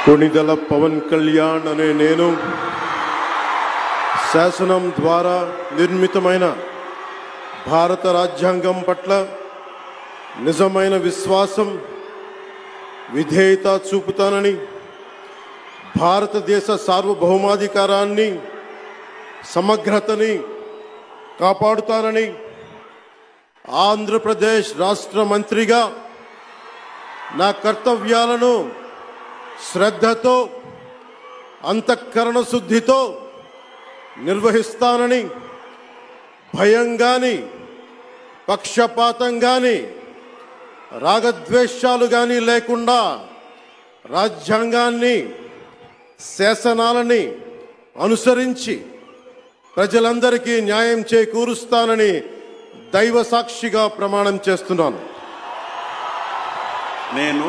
కొణిదెల పవన్ కళ్యాణ్ అనే నేను శాసనం ద్వారా నిర్మితమైన భారత రాజ్యాంగం పట్ల నిజమైన విశ్వాసం విధేయత చూపుతానని, భారతదేశ సార్వభౌమాధికారాన్ని సమగ్రతని కాపాడుతానని, ఆంధ్రప్రదేశ్ రాష్ట్ర మంత్రిగా నా కర్తవ్యాలను శ్రద్ధతో అంతఃకరణ శుద్ధితో నిర్వహిస్తానని, భయం గాని పక్షపాతం గాని రాగద్వేషాలు గాని లేకుండా రాజ్యాంగాన్ని శాసనాలని అనుసరించి ప్రజలందరికీ న్యాయం చేకూరుస్తానని దైవ సాక్షిగా ప్రమాణం చేస్తున్నాను. నేను